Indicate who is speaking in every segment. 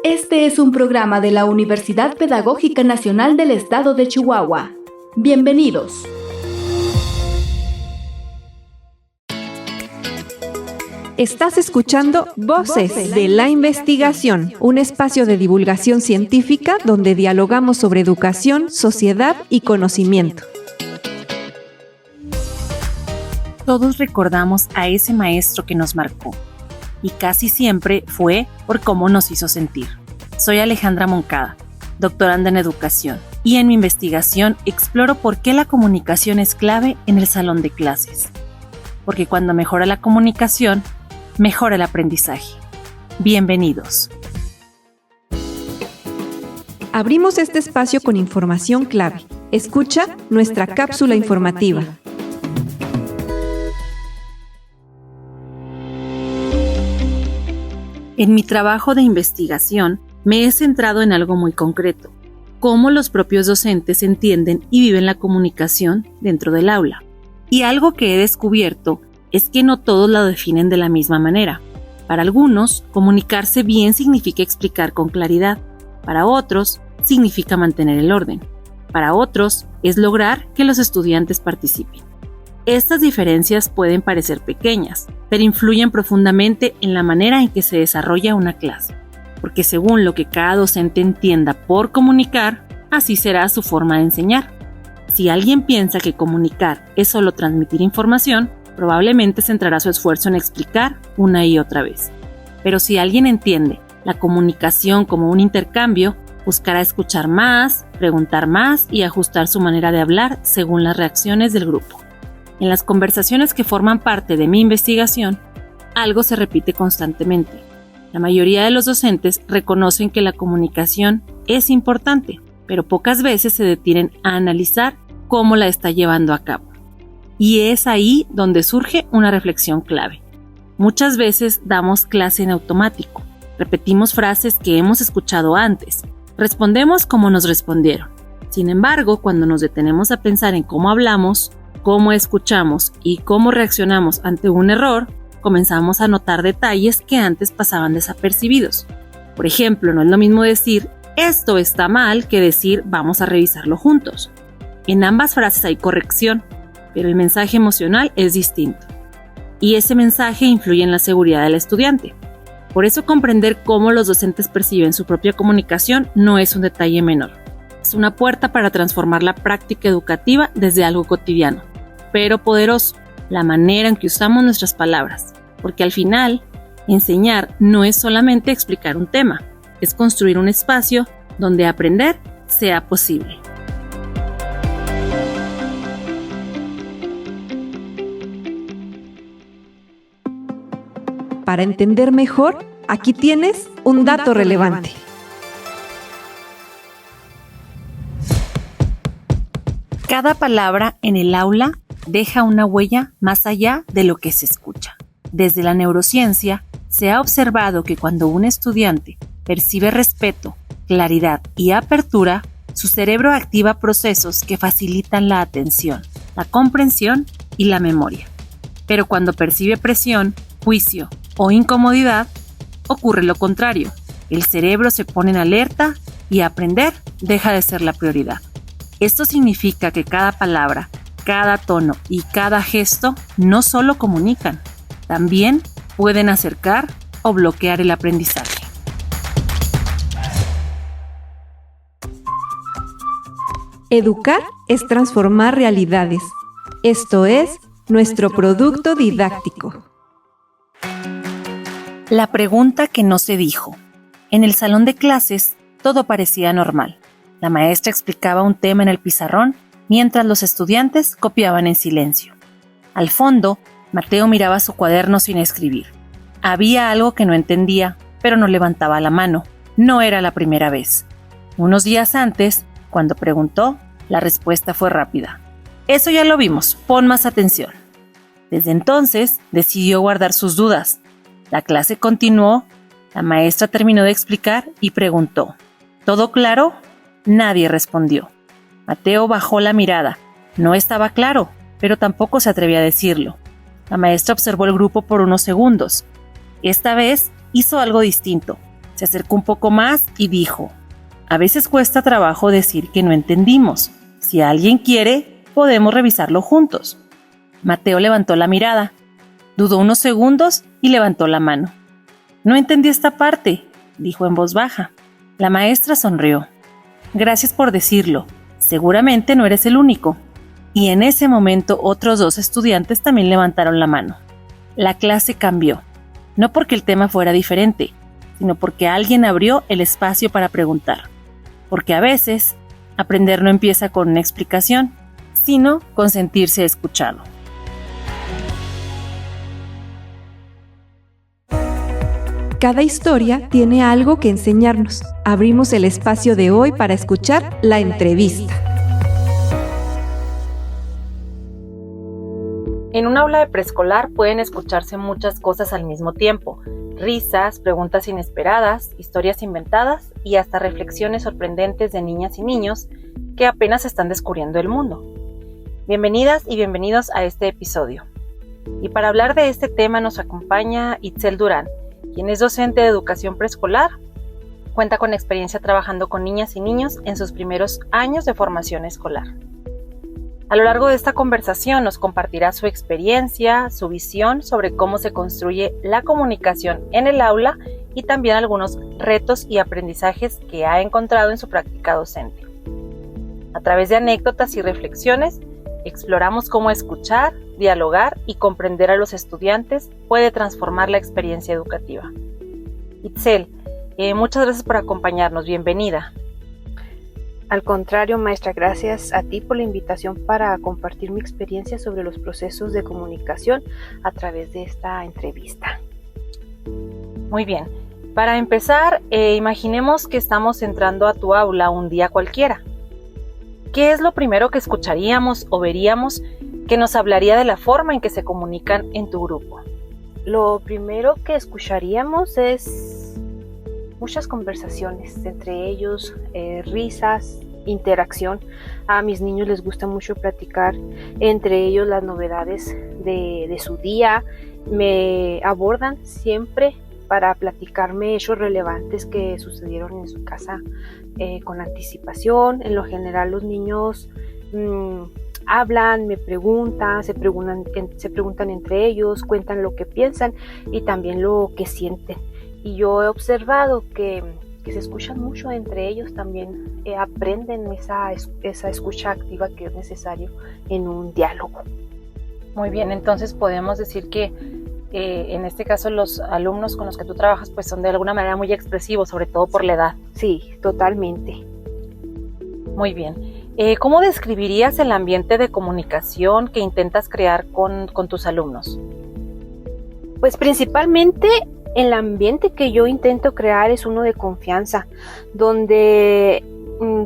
Speaker 1: Este es un programa de la Universidad Pedagógica Nacional del Estado de Chihuahua. Bienvenidos.
Speaker 2: Estás escuchando Voces de la Investigación, un espacio de divulgación científica donde dialogamos sobre educación, sociedad y conocimiento.
Speaker 3: Todos recordamos a ese maestro que nos marcó, y casi siempre fue por cómo nos hizo sentir. Soy Alejandra Moncada, doctoranda en educación, y en mi investigación exploro por qué la comunicación es clave en el salón de clases. Porque cuando mejora la comunicación, mejora el aprendizaje. Bienvenidos.
Speaker 2: Abrimos este espacio con información clave. Escucha nuestra cápsula informativa.
Speaker 3: En mi trabajo de investigación me he centrado en algo muy concreto: cómo los propios docentes entienden y viven la comunicación dentro del aula. Y algo que he descubierto es que no todos la definen de la misma manera. Para algunos, comunicarse bien significa explicar con claridad. Para otros, significa mantener el orden. Para otros, es lograr que los estudiantes participen. Estas diferencias pueden parecer pequeñas, pero influyen profundamente en la manera en que se desarrolla una clase. Porque según lo que cada docente entienda por comunicar, así será su forma de enseñar. Si alguien piensa que comunicar es solo transmitir información, probablemente centrará su esfuerzo en explicar una y otra vez. Pero si alguien entiende la comunicación como un intercambio, buscará escuchar más, preguntar más y ajustar su manera de hablar según las reacciones del grupo. En las conversaciones que forman parte de mi investigación, algo se repite constantemente. La mayoría de los docentes reconocen que la comunicación es importante, pero pocas veces se detienen a analizar cómo la está llevando a cabo. Y es ahí donde surge una reflexión clave. Muchas veces damos clase en automático, repetimos frases que hemos escuchado antes, respondemos como nos respondieron. Sin embargo, cuando nos detenemos a pensar en cómo hablamos, cómo escuchamos y cómo reaccionamos ante un error, comenzamos a notar detalles que antes pasaban desapercibidos. Por ejemplo, no es lo mismo decir «esto está mal» que decir «vamos a revisarlo juntos». En ambas frases hay corrección, pero el mensaje emocional es distinto. Y ese mensaje influye en la seguridad del estudiante. Por eso comprender cómo los docentes perciben su propia comunicación no es un detalle menor. Es una puerta para transformar la práctica educativa desde algo cotidiano, pero poderoso, la manera en que usamos nuestras palabras. Porque al final, enseñar no es solamente explicar un tema, es construir un espacio donde aprender sea posible.
Speaker 2: Para entender mejor, aquí tienes un dato relevante.
Speaker 3: Cada palabra en el aula deja una huella más allá de lo que se escucha. Desde la neurociencia, se ha observado que cuando un estudiante percibe respeto, claridad y apertura, su cerebro activa procesos que facilitan la atención, la comprensión y la memoria. Pero cuando percibe presión, juicio o incomodidad, ocurre lo contrario. El cerebro se pone en alerta y aprender deja de ser la prioridad. Esto significa que cada palabra, cada tono y cada gesto no solo comunican, también pueden acercar o bloquear el aprendizaje.
Speaker 2: Educar es transformar realidades. Esto es nuestro producto didáctico.
Speaker 3: La pregunta que no se dijo. En el salón de clases, todo parecía normal. La maestra explicaba un tema en el pizarrón, mientras los estudiantes copiaban en silencio. Al fondo, Mateo miraba su cuaderno sin escribir. Había algo que no entendía, pero no levantaba la mano. No era la primera vez. Unos días antes, cuando preguntó, la respuesta fue rápida. Eso ya lo vimos, pon más atención. Desde entonces, decidió guardar sus dudas. La clase continuó, la maestra terminó de explicar y preguntó. ¿Todo claro? Nadie respondió. Mateo bajó la mirada. No estaba claro, pero tampoco se atrevía a decirlo. La maestra observó el grupo por unos segundos. Esta vez hizo algo distinto. Se acercó un poco más y dijo: a veces cuesta trabajo decir que no entendimos. Si alguien quiere, podemos revisarlo juntos. Mateo levantó la mirada, dudó unos segundos y levantó la mano. No entendí esta parte, dijo en voz baja. La maestra sonrió. Gracias por decirlo. Seguramente no eres el único. Y en ese momento otros 2 estudiantes también levantaron la mano. La clase cambió. No porque el tema fuera diferente, sino porque alguien abrió el espacio para preguntar. Porque a veces, aprender no empieza con una explicación, sino con sentirse escuchado.
Speaker 2: Cada historia tiene algo que enseñarnos. Abrimos el espacio de hoy para escuchar la entrevista.
Speaker 3: En un aula de preescolar pueden escucharse muchas cosas al mismo tiempo: risas, preguntas inesperadas, historias inventadas y hasta reflexiones sorprendentes de niñas y niños que apenas están descubriendo el mundo. Bienvenidas y bienvenidos a este episodio. Y para hablar de este tema nos acompaña Itzel Durán, quien es docente de educación preescolar, cuenta con experiencia trabajando con niñas y niños en sus primeros años de formación escolar. A lo largo de esta conversación nos compartirá su experiencia, su visión sobre cómo se construye la comunicación en el aula y también algunos retos y aprendizajes que ha encontrado en su práctica docente. A través de anécdotas y reflexiones, exploramos cómo escuchar, dialogar y comprender a los estudiantes puede transformar la experiencia educativa. Itzel, muchas gracias por acompañarnos. Bienvenida.
Speaker 4: Al contrario, maestra, gracias a ti por la invitación para compartir mi experiencia sobre los procesos de comunicación a través de esta entrevista.
Speaker 3: Muy bien. Para empezar, imaginemos que estamos entrando a tu aula un día cualquiera. ¿Qué es lo primero que escucharíamos o veríamos que nos hablaría de la forma en que se comunican en tu grupo?
Speaker 4: Lo primero que escucharíamos es muchas conversaciones, entre ellos risas, interacción. A mis niños les gusta mucho platicar entre ellos las novedades de su día. Me abordan siempre para platicarme hechos relevantes que sucedieron en su casa con anticipación. En lo general los niños hablan, me preguntan, se preguntan entre ellos, cuentan lo que piensan y también lo que sienten. Y yo he observado que se escuchan mucho entre ellos, también aprenden esa escucha activa que es necesario en un diálogo.
Speaker 3: Muy bien, entonces podemos decir que en este caso los alumnos con los que tú trabajas pues son de alguna manera muy expresivos, sobre todo por la edad.
Speaker 4: Sí, totalmente.
Speaker 3: Muy bien. ¿Cómo describirías el ambiente de comunicación que intentas crear con tus alumnos?
Speaker 4: Pues principalmente el ambiente que yo intento crear es uno de confianza, donde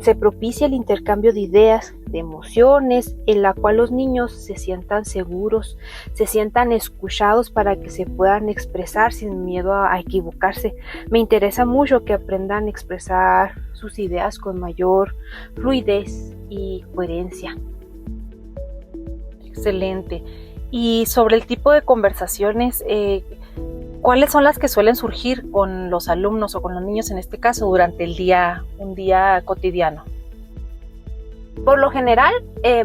Speaker 4: se propicia el intercambio de ideas, de emociones, en la cual los niños se sientan seguros, se sientan escuchados para que se puedan expresar sin miedo a equivocarse. Me interesa mucho que aprendan a expresar sus ideas con mayor fluidez y coherencia.
Speaker 3: Excelente. Y sobre el tipo de conversaciones, ¿cuáles son las que suelen surgir con los alumnos o con los niños en este caso durante un día cotidiano?
Speaker 4: Por lo general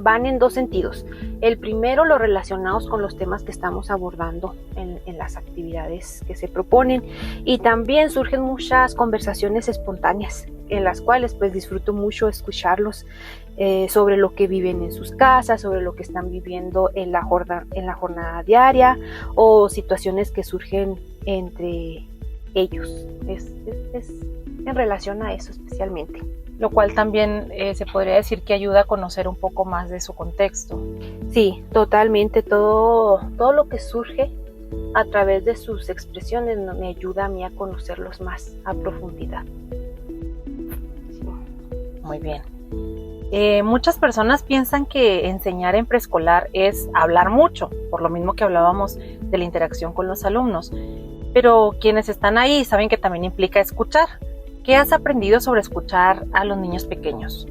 Speaker 4: van en 2 sentidos. El primero, los relacionados con los temas que estamos abordando en las actividades que se proponen, y también surgen muchas conversaciones espontáneas en las cuales pues disfruto mucho escucharlos sobre lo que viven en sus casas, sobre lo que están viviendo en la jornada diaria o situaciones que surgen entre ellos. Es en relación a eso especialmente.
Speaker 3: Lo cual también se podría decir que ayuda a conocer un poco más de su contexto.
Speaker 4: Sí, totalmente. Todo lo que surge a través de sus expresiones me ayuda a mí a conocerlos más a profundidad.
Speaker 3: Sí. Muy bien. Muchas personas piensan que enseñar en preescolar es hablar mucho, por lo mismo que hablábamos de la interacción con los alumnos. Pero quienes están ahí saben que también implica escuchar. ¿Qué has aprendido sobre escuchar a los niños pequeños?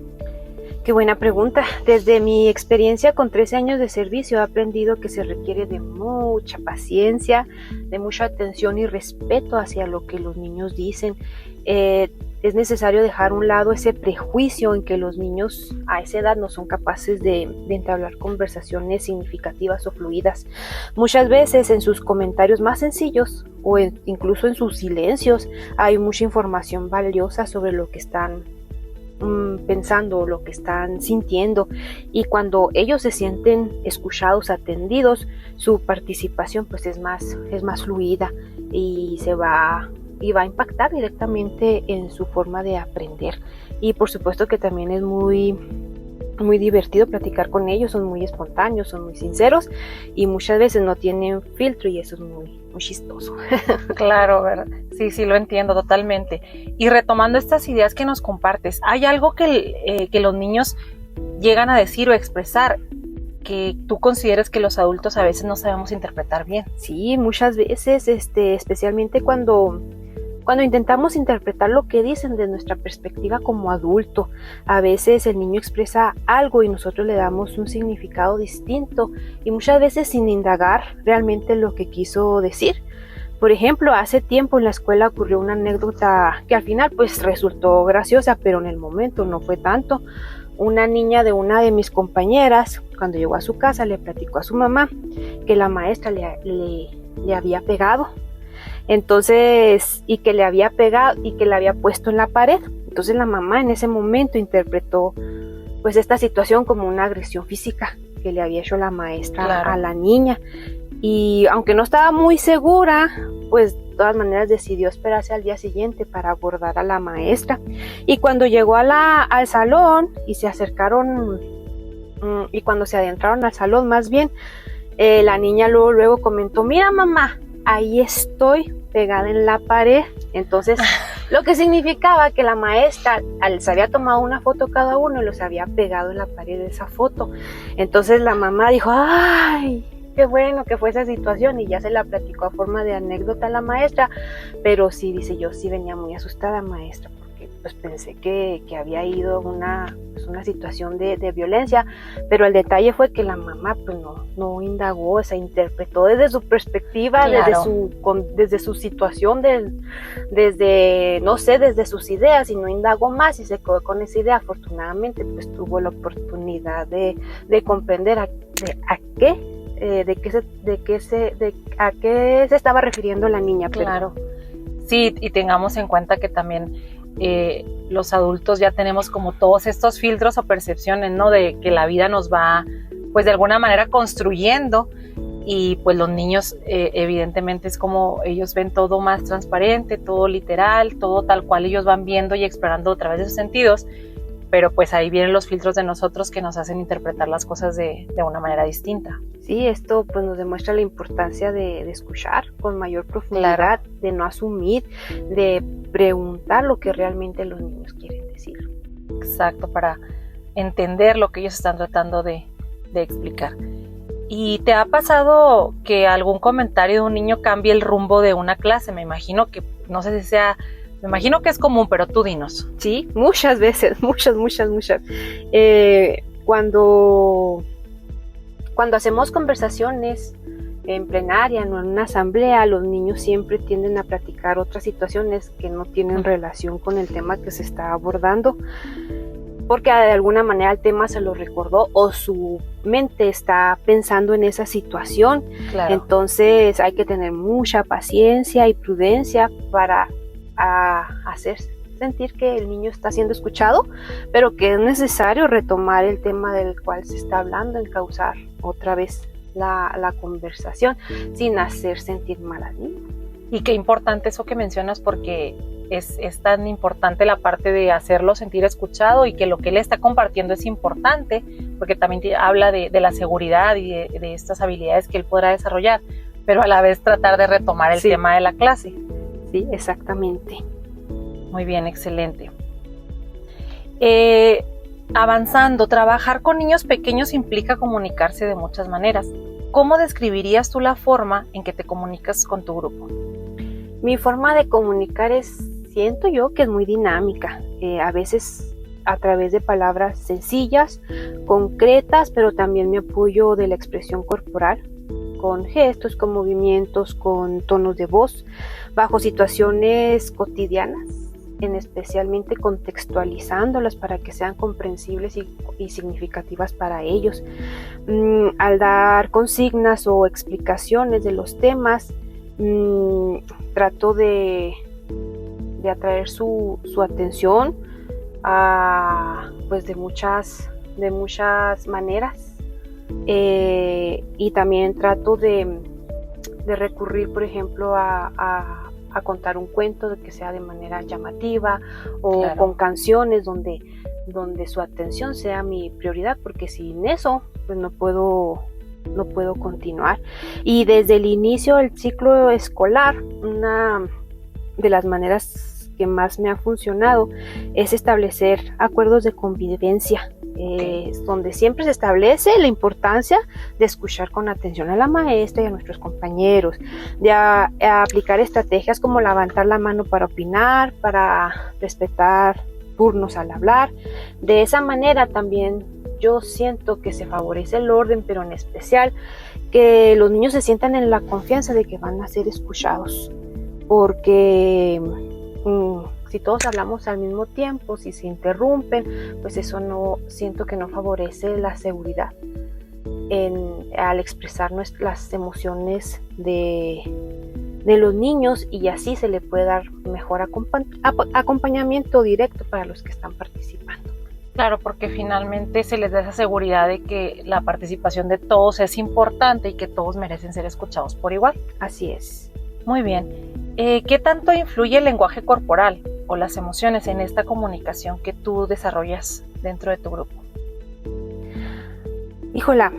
Speaker 4: Qué buena pregunta. Desde mi experiencia con 13 años de servicio he aprendido que se requiere de mucha paciencia, de mucha atención y respeto hacia lo que los niños dicen. Es necesario dejar a un lado ese prejuicio en que los niños a esa edad no son capaces de entablar conversaciones significativas o fluidas. Muchas veces en sus comentarios más sencillos o incluso en sus silencios hay mucha información valiosa sobre lo que están pensando, lo que están sintiendo, y cuando ellos se sienten escuchados, atendidos, su participación pues es más fluida y va a impactar directamente en su forma de aprender. Y por supuesto que también es muy divertido platicar con ellos, son muy espontáneos, son muy sinceros y muchas veces no tienen filtro, y eso es muy chistoso.
Speaker 5: Claro, ¿verdad? Sí, lo entiendo totalmente. Y retomando estas ideas que nos compartes, ¿hay algo que los niños llegan a decir o expresar que tú consideres que los adultos a veces no sabemos interpretar bien?
Speaker 4: Sí, muchas veces, especialmente cuando intentamos interpretar lo que dicen de nuestra perspectiva como adulto. A veces el niño expresa algo y nosotros le damos un significado distinto, y muchas veces sin indagar realmente lo que quiso decir. Por ejemplo, hace tiempo en la escuela ocurrió una anécdota que al final pues resultó graciosa, pero en el momento no fue tanto. Una niña de una de mis compañeras, cuando llegó a su casa, le platicó a su mamá que la maestra le había pegado. Entonces, y que le había pegado y que le había puesto en la pared. Entonces la mamá en ese momento interpretó pues esta situación como una agresión física que le había hecho la maestra, claro, a la niña. Y aunque no estaba muy segura, pues de todas maneras decidió esperarse al día siguiente para abordar a la maestra. Y cuando llegó al salón y se acercaron, y cuando se adentraron al salón más bien, la niña luego comentó: mira mamá, ahí estoy pegada en la pared. Entonces, lo que significaba que la maestra les había tomado una foto cada uno y los había pegado en la pared de esa foto. Entonces la mamá dijo: ¡ay! Qué bueno que fue esa situación, y ya se la platicó a forma de anécdota a la maestra, pero sí, dice, yo sí venía muy asustada, maestra, porque pues pensé que había ido una situación de violencia, pero el detalle fue que la mamá pues no indagó, o sea, interpretó desde su perspectiva, claro, desde su situación, desde sus ideas, y no indagó más y se quedó con esa idea. Afortunadamente pues tuvo la oportunidad de comprender a qué se estaba refiriendo la niña.
Speaker 5: Claro. Sí, y tengamos en cuenta que también los adultos ya tenemos como todos estos filtros o percepciones, ¿no? De que la vida nos va, pues de alguna manera construyendo, y pues los niños evidentemente es como ellos ven todo más transparente, todo literal, todo tal cual ellos van viendo y explorando a través de sus sentidos, pero pues ahí vienen los filtros de nosotros que nos hacen interpretar las cosas de una manera distinta.
Speaker 4: Sí, esto pues nos demuestra la importancia de escuchar con mayor profundidad, claro, de no asumir, de preguntar lo que realmente los niños quieren decir.
Speaker 5: Exacto, para entender lo que ellos están tratando de explicar. ¿Y te ha pasado que algún comentario de un niño cambie el rumbo de una clase? Me imagino que, no sé si sea... Me imagino que es común, pero tú dinos.
Speaker 4: Sí, muchas veces, muchas. Cuando hacemos conversaciones en plenaria, no en una asamblea, los niños siempre tienden a platicar otras situaciones que no tienen relación con el tema que se está abordando, porque de alguna manera el tema se lo recordó o su mente está pensando en esa situación. Claro. Entonces hay que tener mucha paciencia y prudencia para hacer sentir que el niño está siendo escuchado, pero que es necesario retomar el tema del cual se está hablando, encauzar otra vez la conversación sin hacer sentir mal al niño.
Speaker 5: Y qué importante eso que mencionas, porque es tan importante la parte de hacerlo sentir escuchado, y que lo que él está compartiendo es importante, porque también habla de la seguridad y de estas habilidades que él podrá desarrollar, pero a la vez tratar de retomar el tema de la clase.
Speaker 4: Sí, exactamente.
Speaker 5: Muy bien, excelente. Avanzando, trabajar con niños pequeños implica comunicarse de muchas maneras. ¿Cómo describirías tú la forma en que te comunicas con tu grupo?
Speaker 4: Mi forma de comunicar siento yo que es muy dinámica. A veces a través de palabras sencillas, concretas, pero también me apoyo de la expresión corporal, con gestos, con movimientos, con tonos de voz, bajo situaciones cotidianas, especialmente contextualizándolas para que sean comprensibles y significativas para ellos. Al dar consignas o explicaciones de los temas, trato de atraer su atención pues de muchas maneras, y también trato de recurrir, por ejemplo, a contar un cuento de que sea de manera llamativa o claro, con canciones donde su atención sea mi prioridad, porque sin eso pues no puedo continuar. Y desde el inicio del ciclo escolar, una de las maneras que más me ha funcionado es establecer acuerdos de convivencia, donde siempre se establece la importancia de escuchar con atención a la maestra y a nuestros compañeros, de aplicar estrategias como levantar la mano para opinar, para respetar turnos al hablar. De esa manera también yo siento que se favorece el orden, pero en especial que los niños se sientan en la confianza de que van a ser escuchados, porque si todos hablamos al mismo tiempo, si se interrumpen, pues eso no, siento que no favorece la seguridad al expresar las emociones de los niños, y así se le puede dar mejor acompañamiento directo para los que están participando.
Speaker 5: Claro, porque finalmente se les da esa seguridad de que la participación de todos es importante y que todos merecen ser escuchados por igual.
Speaker 4: Así es.
Speaker 5: Muy bien. ¿Qué tanto influye el lenguaje corporal o las emociones en esta comunicación que tú desarrollas dentro de tu grupo?
Speaker 4: Híjola,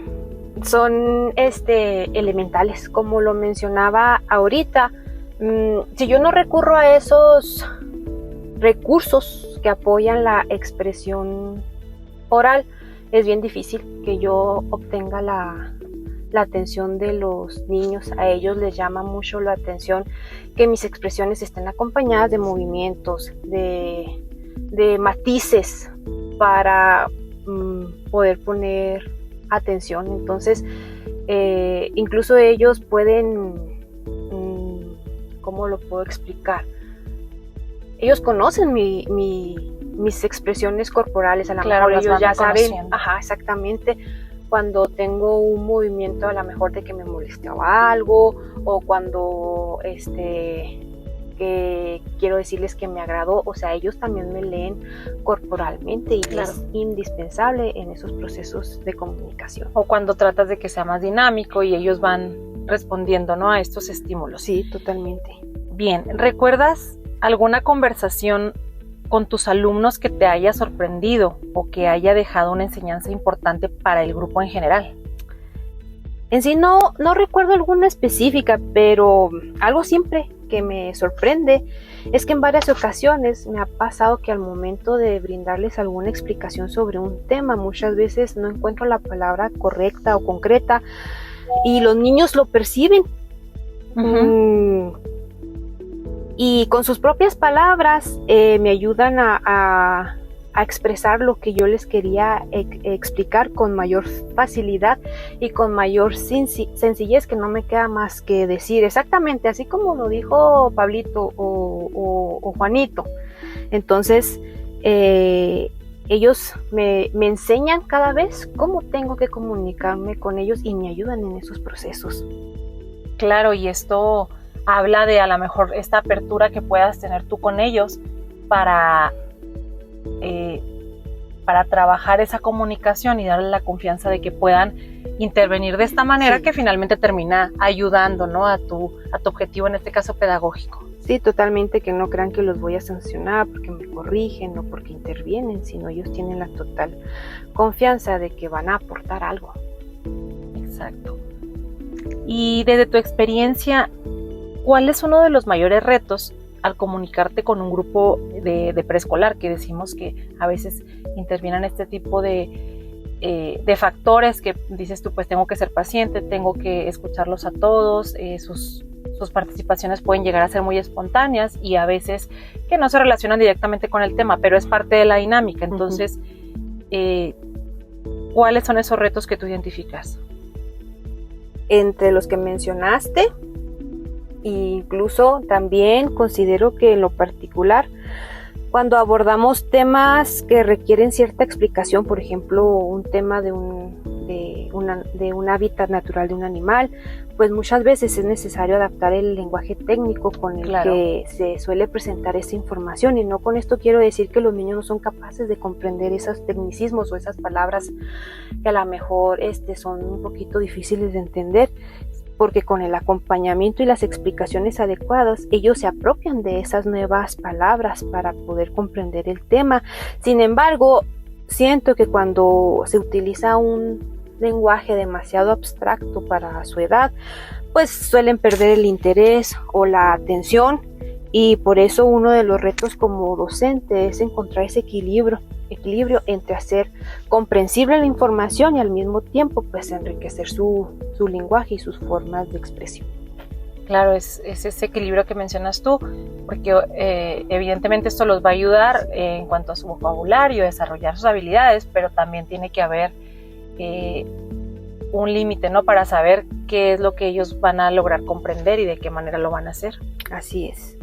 Speaker 4: son elementales, como lo mencionaba ahorita. Si yo no recurro a esos recursos que apoyan la expresión oral, es bien difícil que yo obtenga la atención de los niños. A ellos les llama mucho la atención que mis expresiones estén acompañadas de movimientos, de matices para poder poner atención. Entonces, incluso ellos pueden, ¿cómo lo puedo explicar? Ellos conocen mis expresiones corporales, a lo mejor ellos ya saben, exactamente, cuando tengo un movimiento a lo mejor de que me molestó algo, o cuando que quiero decirles que me agradó. O sea, ellos también me leen corporalmente, y claro, es indispensable en esos procesos de comunicación.
Speaker 5: O cuando tratas de que sea más dinámico y ellos van respondiendo, ¿no?, a estos estímulos.
Speaker 4: Sí, totalmente.
Speaker 5: Bien, ¿recuerdas alguna conversación con tus alumnos que te haya sorprendido o que haya dejado una enseñanza importante para el grupo en general?
Speaker 4: En sí no recuerdo alguna específica, pero algo siempre que me sorprende es que en varias ocasiones me ha pasado que al momento de brindarles alguna explicación sobre un tema, muchas veces no encuentro la palabra correcta o concreta, y los niños lo perciben. Y con sus propias palabras me ayudan a expresar lo que yo les quería explicar con mayor facilidad y con mayor sencillez, que no me queda más que decir exactamente así como lo dijo Pablito o Juanito. Entonces ellos me enseñan cada vez cómo tengo que comunicarme con ellos y me ayudan en esos procesos.
Speaker 5: Claro, y esto habla de a lo mejor esta apertura que puedas tener tú con ellos para trabajar esa comunicación y darle la confianza de que puedan intervenir de esta manera, sí, que finalmente termina ayudando, ¿no?, a tu objetivo, en este caso pedagógico.
Speaker 4: Sí, totalmente, que no crean que los voy a sancionar porque me corrigen o porque intervienen, sino ellos tienen la total confianza de que van a aportar algo.
Speaker 5: Exacto. Y desde tu experiencia, ¿cuál es uno de los mayores retos al comunicarte con un grupo de preescolar, que decimos que a veces intervienen este tipo de de factores que dices tú, pues tengo que ser paciente, tengo que escucharlos a todos, sus participaciones pueden llegar a ser muy espontáneas y a veces que no se relacionan directamente con el tema, pero es parte de la dinámica. Entonces, ¿cuáles son esos retos que tú identificas?
Speaker 4: Entre los que mencionaste, incluso también considero que en lo particular, cuando abordamos temas que requieren cierta explicación, por ejemplo, un tema de un hábitat natural de un animal, pues muchas veces es necesario adaptar el lenguaje técnico con el que se suele presentar esa información, y no con esto quiero decir que los niños no son capaces de comprender esos tecnicismos o esas palabras que a lo mejor son un poquito difíciles de entender, porque con el acompañamiento y las explicaciones adecuadas, ellos se apropian de esas nuevas palabras para poder comprender el tema. Sin embargo, siento que cuando se utiliza un lenguaje demasiado abstracto para su edad, pues suelen perder el interés o la atención, y por eso uno de los retos como docente es encontrar ese equilibrio entre hacer comprensible la información y al mismo tiempo pues enriquecer su lenguaje y sus formas de expresión.
Speaker 5: Claro, es ese equilibrio que mencionas tú, porque evidentemente esto los va a ayudar en cuanto a su vocabulario, desarrollar sus habilidades, pero también tiene que haber un límite, ¿no? Para saber qué es lo que ellos van a lograr comprender y de qué manera lo van a hacer.
Speaker 4: Así es.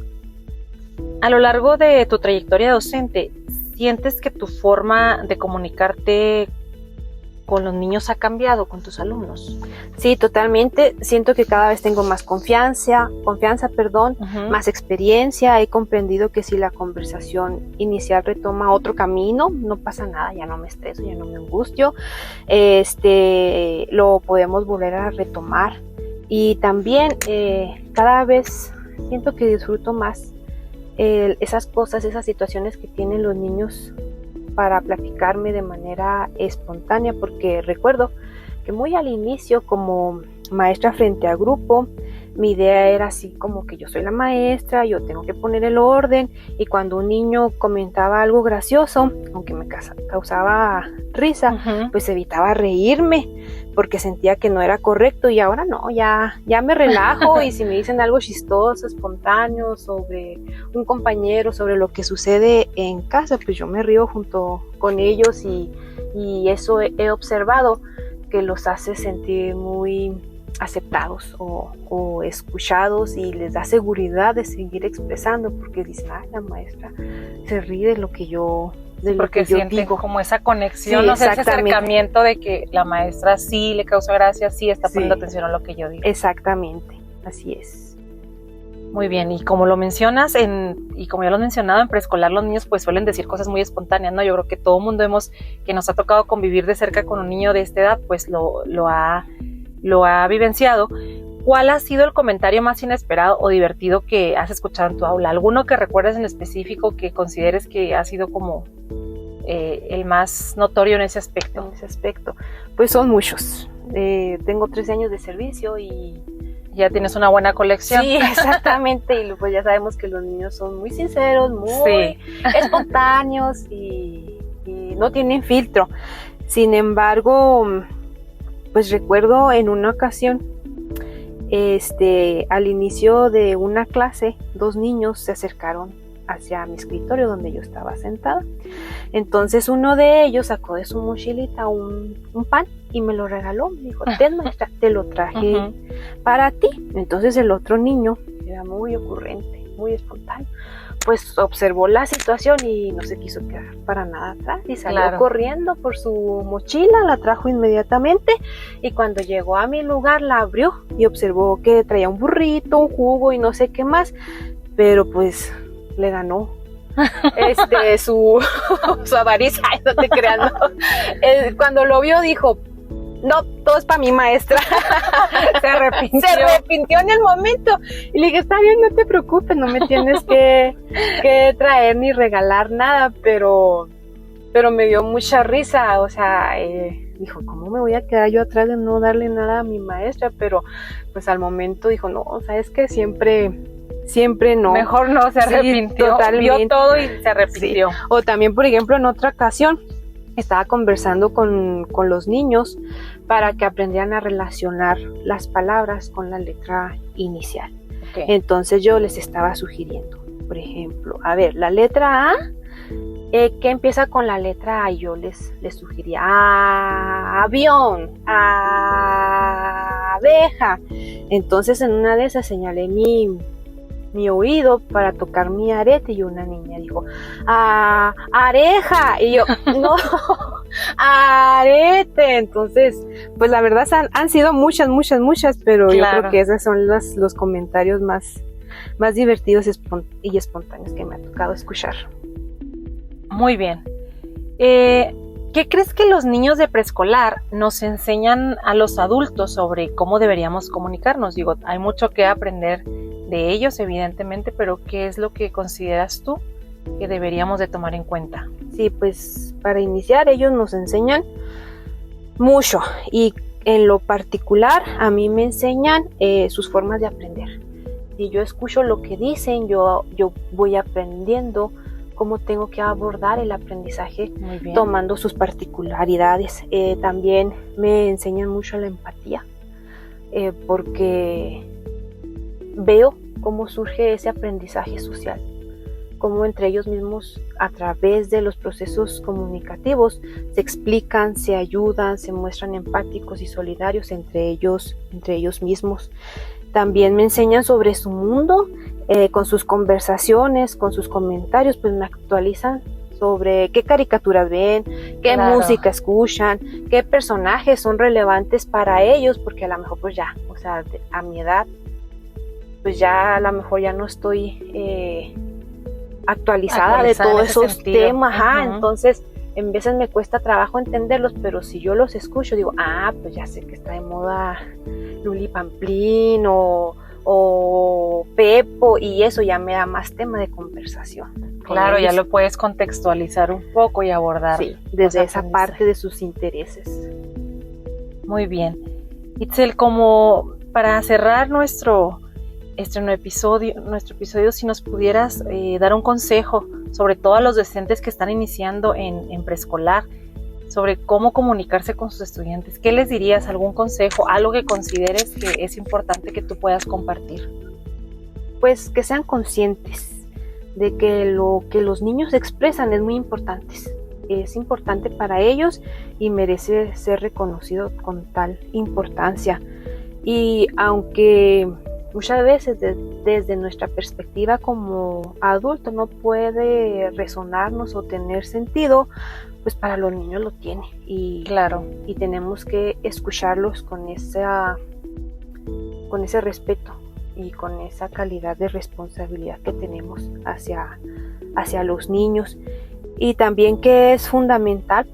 Speaker 5: A lo largo de tu trayectoria docente, ¿sientes que tu forma de comunicarte con los niños ha cambiado con tus alumnos?
Speaker 4: Sí, totalmente. Siento que cada vez tengo más confianza, más experiencia. He comprendido que si la conversación inicial retoma otro camino, no pasa nada, ya no me estreso, ya no me angustio. Lo podemos volver a retomar. Y también cada vez siento que disfruto más esas cosas, esas situaciones que tienen los niños para platicarme de manera espontánea, porque recuerdo que muy al inicio, como maestra frente a grupo, mi idea era así como que yo soy la maestra, yo tengo que poner el orden, y cuando un niño comentaba algo gracioso, aunque me causaba risa, pues evitaba reírme porque sentía que no era correcto, y ahora no, ya me relajo y si me dicen algo chistoso, espontáneo sobre un compañero, sobre lo que sucede en casa, pues yo me río junto con ellos, y eso he observado que los hace sentir muy aceptados o escuchados, y les da seguridad de seguir expresando, porque dicen, la maestra se ríe de lo que yo
Speaker 5: porque sienten como esa conexión, ese acercamiento de que la maestra sí le causa gracia, sí está poniendo atención a lo que yo digo.
Speaker 4: Exactamente, así es.
Speaker 5: Muy bien, y como lo mencionas, y como ya lo he mencionado, en preescolar los niños pues suelen decir cosas muy espontáneas, ¿no? Yo creo que todo mundo que nos ha tocado convivir de cerca con un niño de esta edad, pues lo ha vivenciado. ¿Cuál ha sido el comentario más inesperado o divertido que has escuchado en tu aula? ¿Alguno que recuerdes en específico que consideres que ha sido como el más notorio en ese aspecto?
Speaker 4: Pues son muchos. Tengo 13 años de servicio y
Speaker 5: ya tienes una buena colección.
Speaker 4: Sí, exactamente, y pues ya sabemos que los niños son muy sinceros, muy espontáneos y no tienen filtro. Sin embargo, pues recuerdo en una ocasión, al inicio de una clase, 2 niños se acercaron hacia mi escritorio donde yo estaba sentada. Entonces uno de ellos sacó de su mochilita un pan y me lo regaló. Me dijo, ten, maestra, te lo traje para ti. Entonces el otro niño era muy ocurrente, muy espontáneo, pues observó la situación y no se quiso quedar para nada atrás y salió corriendo por su mochila, la trajo inmediatamente, y cuando llegó a mi lugar la abrió y observó que traía un burrito, un jugo y no sé qué más, pero pues le ganó su avaricia. No te creas, ¿no? Cuando lo vio dijo, no, todo es para mi maestra. Se arrepintió en el momento. Y le dije, está bien, no te preocupes, no me tienes que traer ni regalar nada, pero me dio mucha risa. O sea, dijo, ¿cómo me voy a quedar yo atrás de no darle nada a mi maestra? Pero pues al momento dijo, no, ¿sabes qué? Siempre no.
Speaker 5: Mejor no, se arrepintió.
Speaker 4: Totalmente.
Speaker 5: Vio todo y se arrepintió.
Speaker 4: Sí. O también, por ejemplo, en otra ocasión, estaba conversando con los niños para que aprendieran a relacionar las palabras con la letra inicial.
Speaker 5: Okay.
Speaker 4: Entonces yo les estaba sugiriendo, por ejemplo, a ver, la letra A, ¿qué empieza con la letra A? Yo les sugería avión, abeja. Entonces en una de esas señalé mi oído para tocar mi arete y una niña dijo, areja. Y yo, no, arete. Entonces, pues la verdad han sido muchas, pero
Speaker 5: claro,
Speaker 4: yo creo que esos son los comentarios más divertidos y espontáneos que me ha tocado escuchar.
Speaker 5: Muy bien. ¿Qué crees que los niños de preescolar nos enseñan a los adultos sobre cómo deberíamos comunicarnos? Digo, hay mucho que aprender de ellos, evidentemente, pero ¿qué es lo que consideras tú que deberíamos de tomar en cuenta?
Speaker 4: Sí, pues para iniciar ellos nos enseñan mucho y en lo particular a mí me enseñan sus formas de aprender. Si yo escucho lo que dicen, yo voy aprendiendo cómo tengo que abordar el aprendizaje tomando sus particularidades. También me enseñan mucho la empatía porque veo cómo surge ese aprendizaje social, cómo entre ellos mismos a través de los procesos comunicativos se explican, se ayudan, se muestran empáticos y solidarios entre ellos mismos. También me enseñan sobre su mundo, con sus conversaciones, con sus comentarios, pues me actualizan sobre qué caricaturas ven, qué música escuchan, qué personajes son relevantes para ellos, porque a lo mejor pues ya, o sea, a mi edad, pues ya a lo mejor ya no estoy actualizada de todos esos temas, entonces en veces me cuesta trabajo entenderlos, pero si yo los escucho digo, pues ya sé que está de moda Luli Pamplín o Pepo, y eso ya me da más tema de conversación.
Speaker 5: Claro, ya lo puedes contextualizar un poco y abordar.
Speaker 4: Sí, desde esa parte de sus intereses.
Speaker 5: Muy bien. Itzel, como para cerrar nuestro episodio, si nos pudieras dar un consejo sobre todo a los docentes que están iniciando en preescolar, sobre cómo comunicarse con sus estudiantes, ¿qué les dirías? ¿Algún consejo? ¿Algo que consideres que es importante que tú puedas compartir?
Speaker 4: Pues que sean conscientes de que lo que los niños expresan es muy importante. Es importante para ellos y merece ser reconocido con tal importancia. Y aunque muchas veces desde nuestra perspectiva como adulto no puede resonarnos o tener sentido, pues para los niños lo tiene. Y
Speaker 5: claro,
Speaker 4: y tenemos que escucharlos con ese respeto y con esa calidad de responsabilidad que tenemos hacia los niños. Y también que es fundamental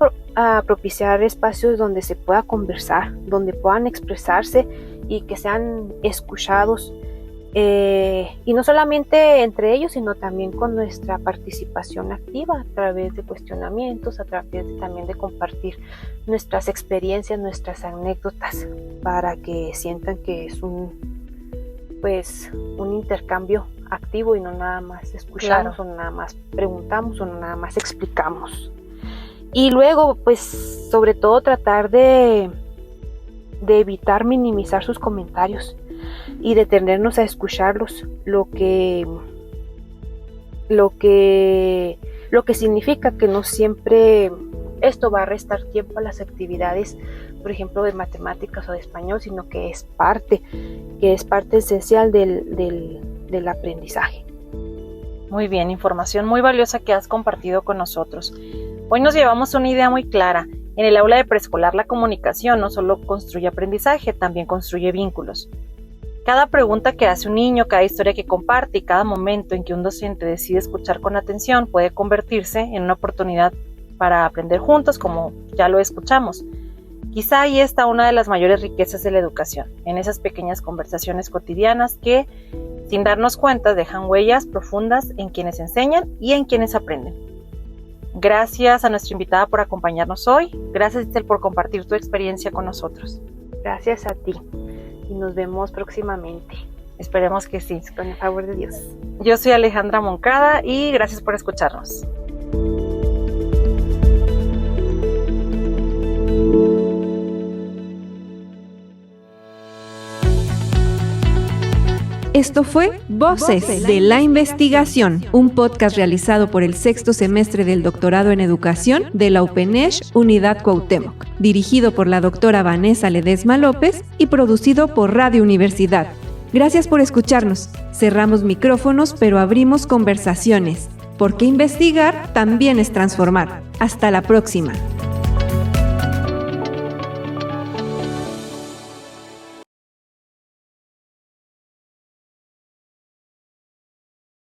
Speaker 4: propiciar espacios donde se pueda conversar, donde puedan expresarse y que sean escuchados, y no solamente entre ellos, sino también con nuestra participación activa a través de cuestionamientos, a través también de compartir nuestras experiencias, nuestras anécdotas, para que sientan que es un intercambio activo y no nada más escuchamos, claro, o nada más preguntamos o nada más explicamos. Y luego, pues, sobre todo tratar de evitar minimizar sus comentarios y detenernos a escucharlos, lo que significa que no siempre esto va a restar tiempo a las actividades, por ejemplo, de matemáticas o de español, sino que es parte esencial del aprendizaje.
Speaker 5: Muy bien, información muy valiosa que has compartido con nosotros. Hoy nos llevamos una idea muy clara. En el aula de preescolar la comunicación no solo construye aprendizaje, también construye vínculos. Cada pregunta que hace un niño, cada historia que comparte y cada momento en que un docente decide escuchar con atención puede convertirse en una oportunidad para aprender juntos, como ya lo escuchamos. Quizá ahí está una de las mayores riquezas de la educación, en esas pequeñas conversaciones cotidianas que, sin darnos cuenta, dejan huellas profundas en quienes enseñan y en quienes aprenden. Gracias a nuestra invitada por acompañarnos hoy. Gracias, Itzel, por compartir tu experiencia con nosotros.
Speaker 4: Gracias a ti. Y nos vemos próximamente.
Speaker 5: Esperemos que sí.
Speaker 4: Con el favor de Dios.
Speaker 5: Yo soy Alejandra Moncada y gracias por escucharnos.
Speaker 2: Esto fue Voces de la Investigación, un podcast realizado por el 6º semestre del Doctorado en Educación de la UPENESH Unidad Cuauhtémoc, dirigido por la doctora Vanessa Ledesma López y producido por Radio Universidad. Gracias por escucharnos. Cerramos micrófonos, pero abrimos conversaciones, porque investigar también es transformar. Hasta la próxima.